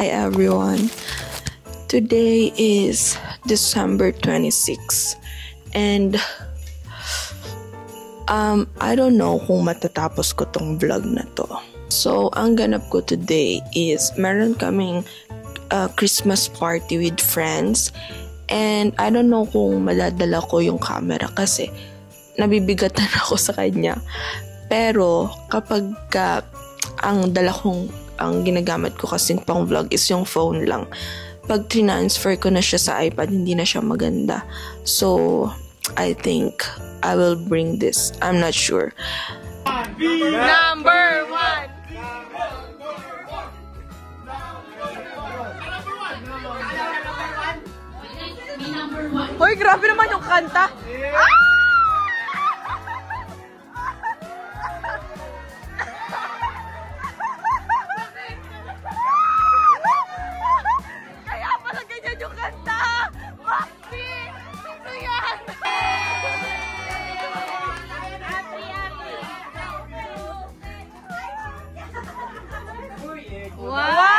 Hi everyone. Today is December 26 and I don't know kung matatapos ko tong vlog na to. So, ang ganap ko today is meron kaming Christmas party with friends and I don't know kung madadala ko yung camera kasi nabibigatan ako sa kanya. Pero kapag ang ginagamit ko kasing pang vlog is yung phone lang. Pag transfer ko na siya sa iPad, hindi na siya maganda. So, I think I will bring this. I'm not sure. Number one! Hoy, grabe naman yung kanta! Ah!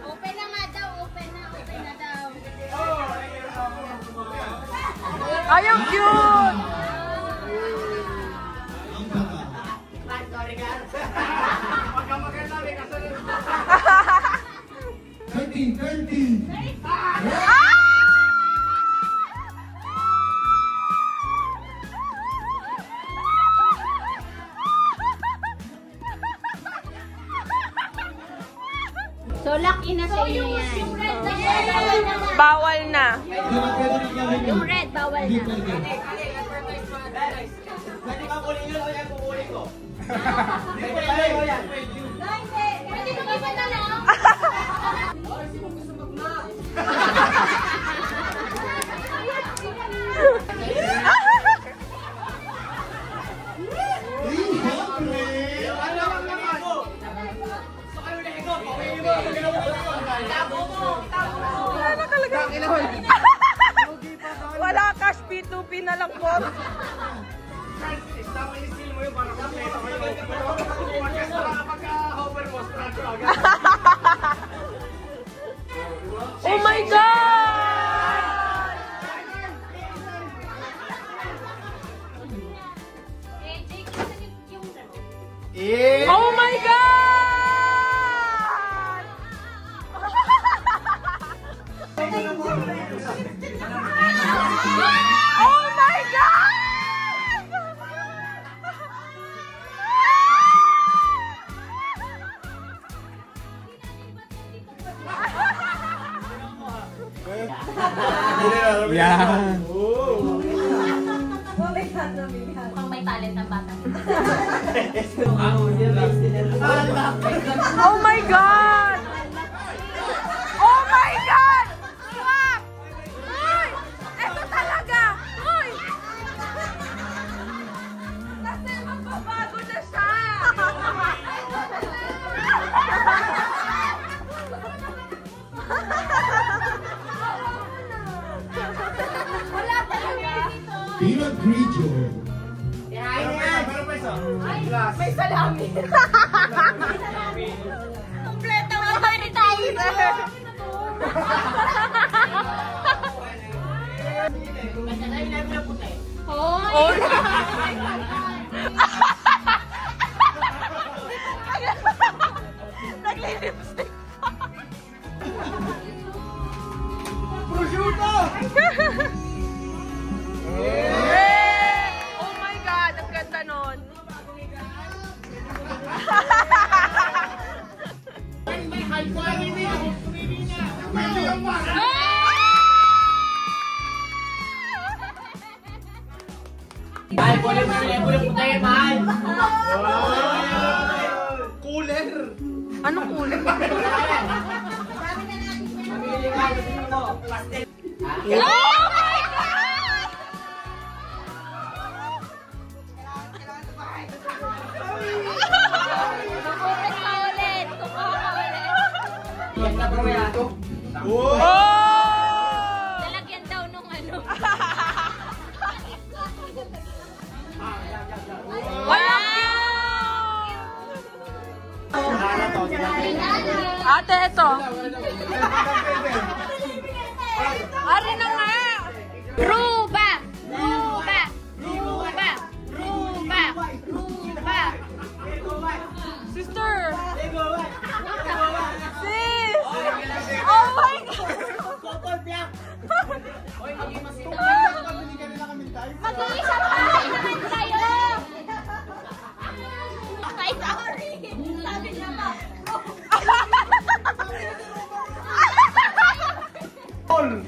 Open na nga daw, open na daw. Ay, ang cute! So, lucky na sa inyo yan. Bawal na. Yung red, bawal na. Pwede ka kunin yun o yan kukunin ko. Pwede mo iba na lang. Wala cash, P2P na lang po. Oh my God! Oh my God! Oh my God! Yan. Mukhang may talent ng bata. Oh my God! Oh my God! Swak! Uy! Eto talaga! Uy! Kasi magbabago na siya! Wala talaga dito. Peanut creature. May salami! Kompleto ang appetizer. Oh! Nagli-lipstick pa! Prosciutto! Oh my God! Ang ganda nun! Mahal, kunin mo yung puta yan, mahal! Cooler! Anong kulay? Mamili ka, gusto mo. Pastel. Oh my God! Kukuha ka ulit. Yan na bro yan. Oh! Lalagyan daw nung ano. Walang Ate, ito. Ari na nga. Ruba! Ruba! Ruba! Ruba! Ruba! Sister. Sis. Oh my God. Mag-iisa pa naman kayo! Ay, sorry! Sabi niya pa. All!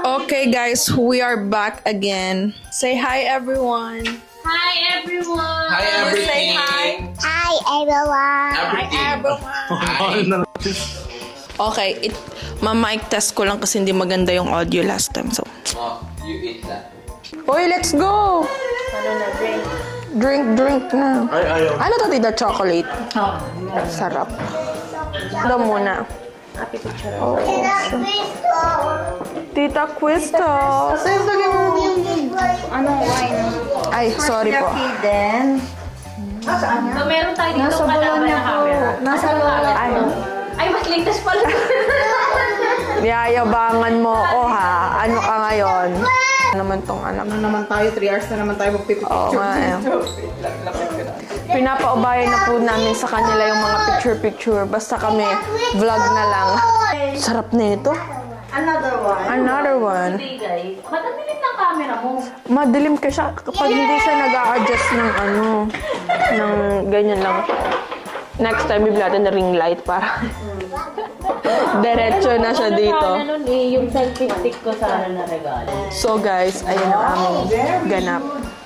Okay, guys, we are back again. Say hi, everyone. Hi, everyone! Hi, everything. Say hi. Hi, everyone. Everything. Okay, ma-mic test ko lang kasi hindi maganda yung audio last time. So, Oh, you eat that. Uy, let's go! Drink na. Ay, ayaw. Ano to, tita? Chocolate? Sarap. Ito muna. Oh, Tita Quisto. Anong wine? Ay, sorry po. So, meron tayo dito kalaban na camera. Nasa loob. Ay, mas ligtas pala. Yayabangan mo ko, ha? Ano ka ngayon? Ano naman tong anak? Ano naman tayo, 3 hours na naman tayo magpipicture. Oo nga eh. Pinapaubayan na po namin sa kanila yung mga picture-picture. Basta kami, vlog na lang. Sarap na ito. Another one. Guys, matamilit ng camera mo. Madilim ka siya kapag hindi siya nag-a-adjust ng ano, ng ganyan lang. Next time, bibili natin na ring light para diretso na siya dito. Ano nun eh, yung selfie stick ko sana na regalo. So guys, ayun ang aming ganap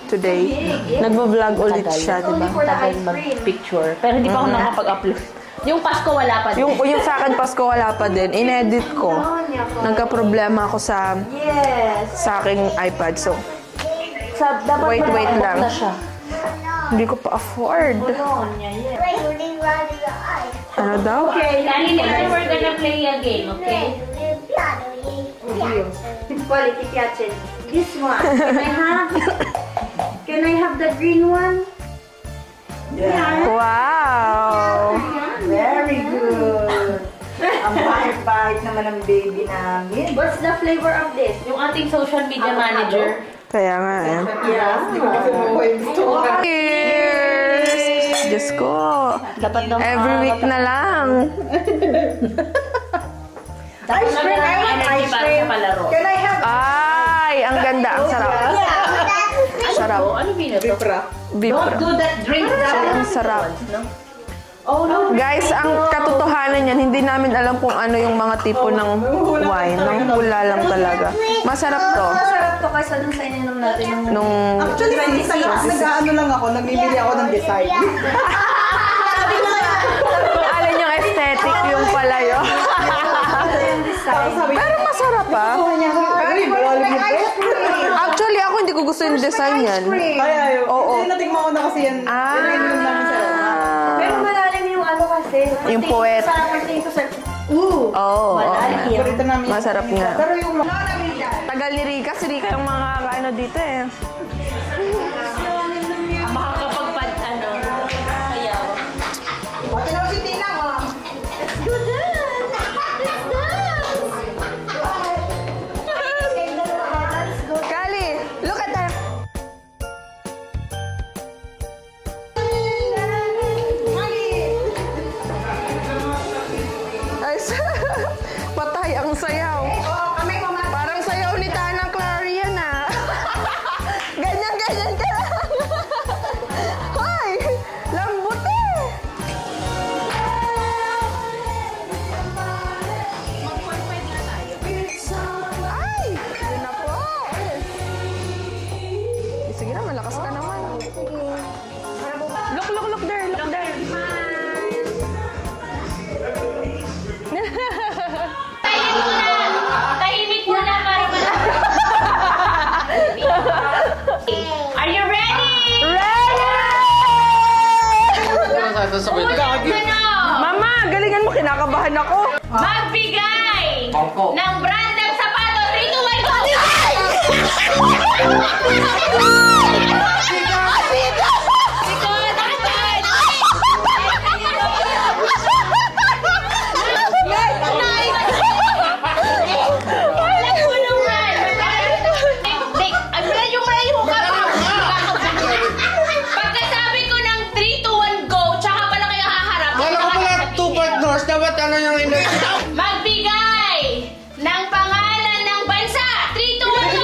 today. Nagvo-vlog ulit siya, di ba? Tagal mag-picture. Pero hindi pa ako nakapag-upload. Yung Pasko wala pa din. Yung sa akin, Pasko wala pa din. In-edit ko. Nagka-problema ako sa aking iPad. So, wait lang. Hindi ko pa afford. Ano daw? Okay, later we're gonna play a game, okay? Quality piace. This one. Can I have the green one? Wow! Very good. Ang bahit-bahit naman ang baby namin. What's the flavor of this? Yung ating social media manager. Kaya nga eh. Yes, hindi ko kasi gusto ko. Cheers! Diyos ko. Dapat daw Every week na lang. Ice cream! I want ice cream! Can I have Ay, ang ganda. Ang sarap. Sarap. Ano binato? Beef Don't do that drink. Ang sarap. Oh no. Guys, ang katotohanan yan, hindi namin alam kung ano yung mga tipo ng wine. Nang hula lang talaga. Masarap to. Masarap to kaysa dun sa ininom natin. Nung Actually, nag-ano lang ako, nagbibili ako ng design. alin yung aesthetic yung pala yun. Pero masarap pa. Ay, malalim yung Actually, ako hindi ko gusto yung design yan. Ay, Oo. natigma ko na kasi yan. Ininom namin sa Pero malalim yung ano kasi. Yung poet. Sa pagtingin ko sa... Oo. Paborito namin. Masarap nga. Pero yung Tagal ni Rika. Si Rika yung mga ano dito eh. Makakapagpad, ano, sayaw. Kali, look at that. Ay, patay ang sayaw. Parang sayaw ni Tanang Clarion ah. Ganyan ka lang. Hoy, lambot eh. Ay, yun na po. Sige na, malakas ka naman. Look there, look there. Tahimik muna para Are you ready? Mama, galingan mo, kinakabahan ako. Magbigay ng brand ng sapatos. 3, 2, 1, go! Pagkasabi ko ng 3, 2, 1, go, tsaka pala kayo haharap. Wala ko pala 2 partners. Dapat ano yung Magbigay ng pangalan ng bansa. 3, 2, 1, go!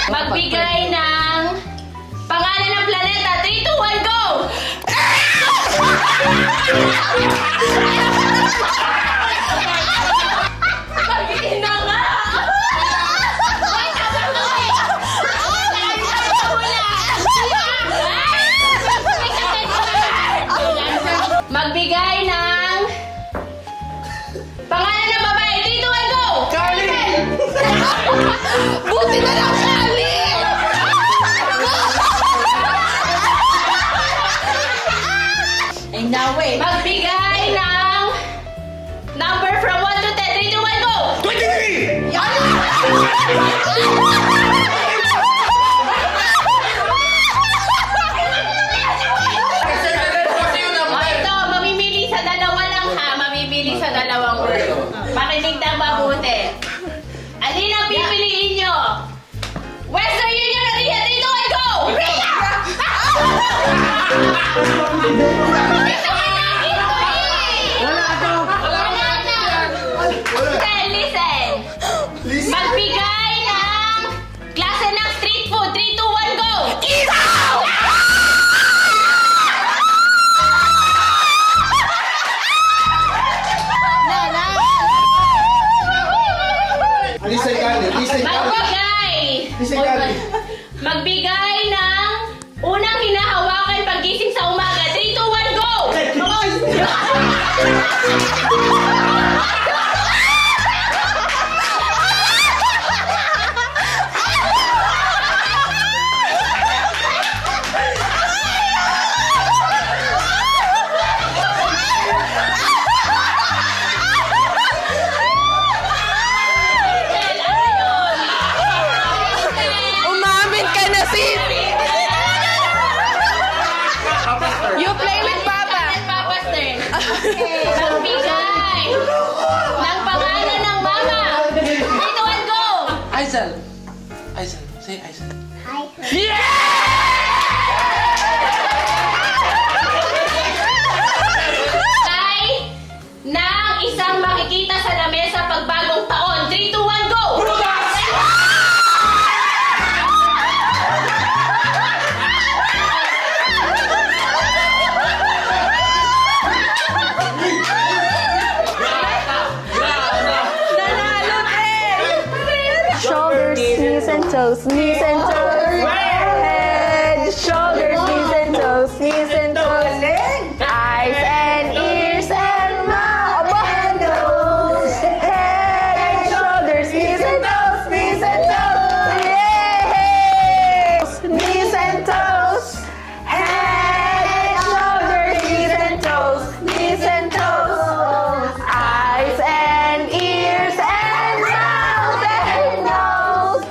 Magbigay ng pangalan ng planeta. 3, 2, 1, go! Pag-iin na nga! Ay, tama ko eh! Magbigay ng pangalan ng babae. 3, 2, 1, go! Buti na lang, Kali! Ay, now wait. Magbigay ng number from 1 to 10. 3, 2, 1, go! 23! Ito, mamimili sa dalawa lang ha. Mamimili sa dalawang word. Makinig na mabuti. Alin ang pipiliin nyo? Western Union o Ria? 3, 2, 1, go! Ria! Listen! Magbigay ng klase ng street food. 3, 2, 1, go! Isaw! Lisay kanin, lisay kanin. Magbigay ng unang hinahawakan paggising sa umaga. 3, 2, 1, go! Umamin ka na, Sisi! You play with Papa! Papa's turn. Magbigay ng pangalan ng mama. 3, 2, 1, go! Aizal. Aizal. Say Aizal. Tay ng isang makikita sa lamesa pagbagong taon. 3, 2, 1, go! Shoulders, knees and toes, knees and toes. Head, shoulders, knees and toes, knees and toes. Eyes and ears and mouth and nose. Head, shoulders, knees and toes, knees and toes. Yeah. Knees and toes. Head, shoulders, knees and toes, knees and toes. Eyes and ears and mouth and nose.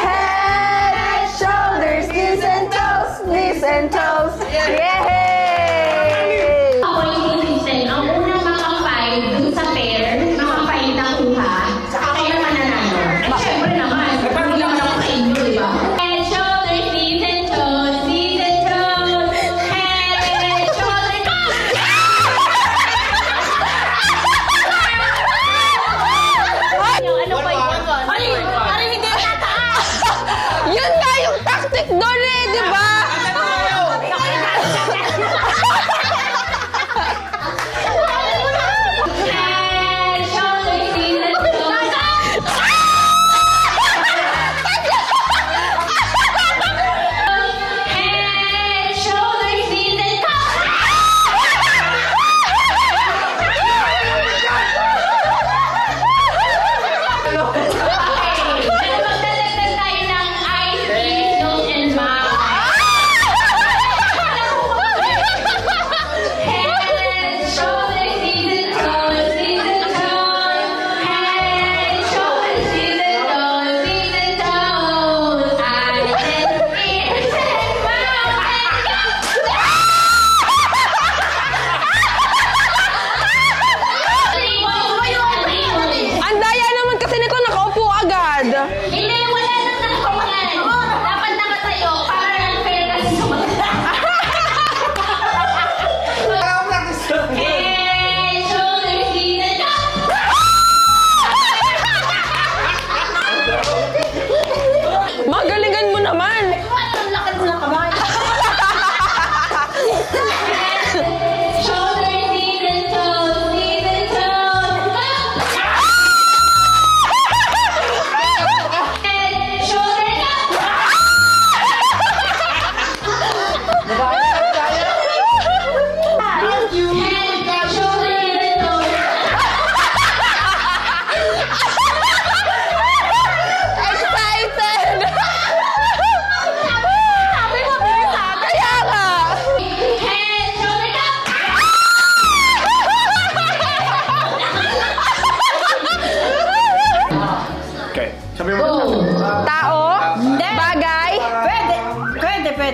Head, shoulders, knees and toes, knees and toes. Yay! Ako yung listen, ang unang makapay dun sa pair, makapay na kuha, ako yung mananalo. At syempre naman, hindi naman ako sa inyo, di ba? Head, shoulders, knees and toes, knees and toes. Head, shoulders, ano ba yun? Ano hindi tataas? Yun nga yung tactic doon eh, di ba?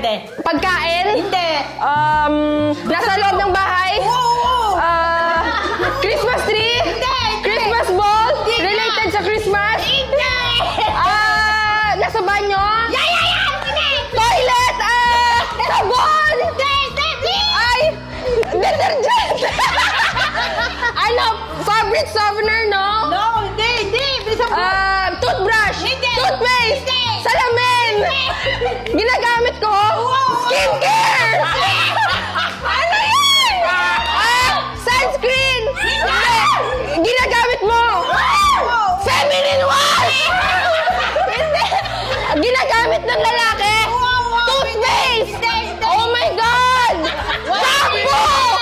Hindi. Pagkain? Hindi. Nasa loob ng bahay? Oo. Christmas tree? Hindi. Christmas ball? Related sa Christmas? Hindi. Nasa banyo? Hindi. Toilet? Sabon? Hindi. Ay! Detergent! Ano? Fabric softener, no? No, hindi. Bisa mo. Toothbrush? Hindi. Toothpaste? Hindi. Salamin? Ginagamit ko? Skincare! Ano yan? Sunscreen? Hindi. Ginagamit mo? Feminine wash? Hindi. Ginagamit ng lalaki? Toothpaste? Oh my God! Shampoo!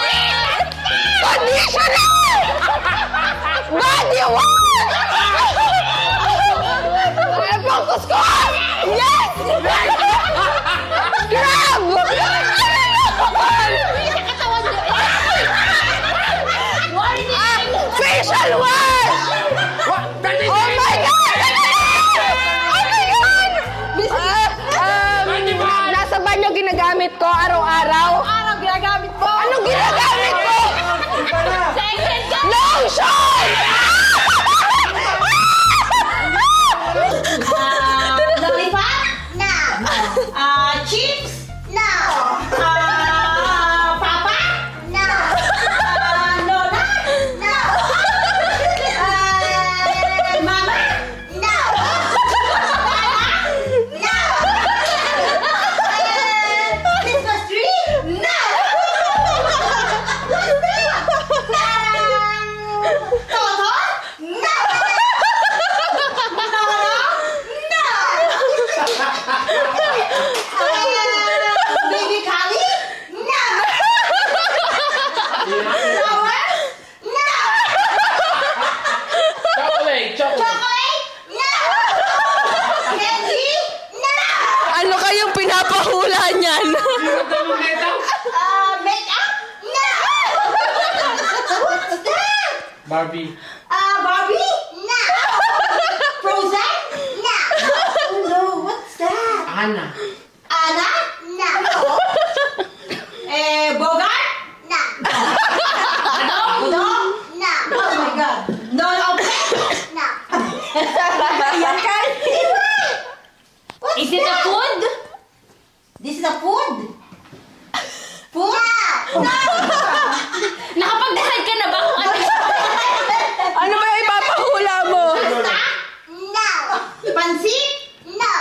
Conditioner! Body wash! Focus ko! Yes! Grab! Facial wash! Oh my God! Ano yun? Nasa banyo ginagamit ko araw-araw. Anong ginagamit mo? Anong ginagamit ko? Lotion! Lollipop? No. Chips? No. Papa? No. Lola? No. Mama? No. No. Christmas tree? No. Toto? No. Baby Kali? No! Flower? No! Chocolate. Chocolate? No! Candy? No! Ano kayong pinapahula niyan? Makeup? No! What's that? Barbie. Barbie? No! Frozen? No! Oh no, what's that? Anna. Anna? No! Bogart? No! No? No! Oh my God! No, no! Ayan, Carly! Is it a food? This is a food? Food? No! Nakapagdasal ka na ba kung ano? Ano ba yung ipapahula mo? Pasta? No! Pansit? No!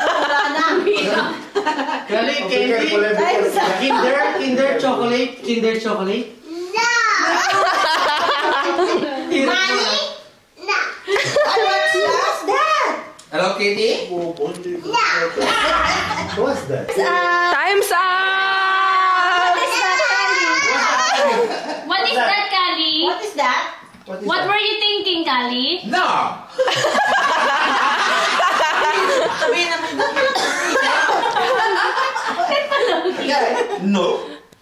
Wala na. Kali, candy. Kinder chocolate. Kinder chocolate. No! Money? No! What's that? Hello, Kitty. No! What's that? Time's up! What is that, Kali? What is that? What were you thinking, Kali? No.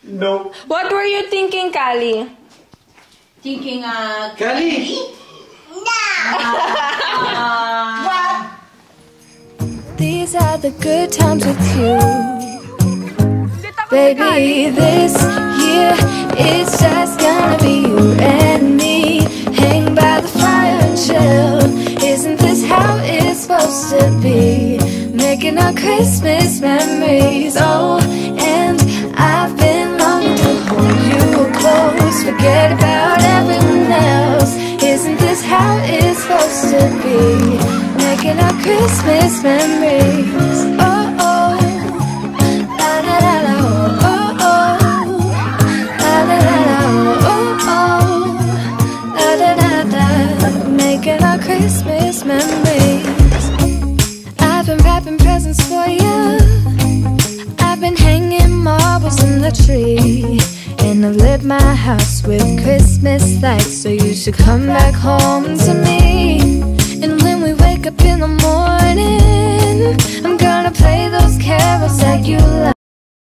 No. What were you thinking, Kali? Thinking, Kali. what? These are the good times with you. Baby, this year it's just gonna be you and me. Hang by the fire and chill. Isn't this how it's supposed to be? Making our Christmas memories. Oh, and I've been longing to hold you close. Forget about everyone else. Isn't this how it's supposed to be? Making our Christmas memories. Oh, oh, la la la la, oh, oh, la la la la, oh, oh, la da da da. Making our Christmas memories. I've been wrapping presents for you. I've been hanging marbles in the tree. And I've lit my house with Christmas lights. So you should come back home to me. And when we wake up in the morning, I'm gonna play those carols that you like.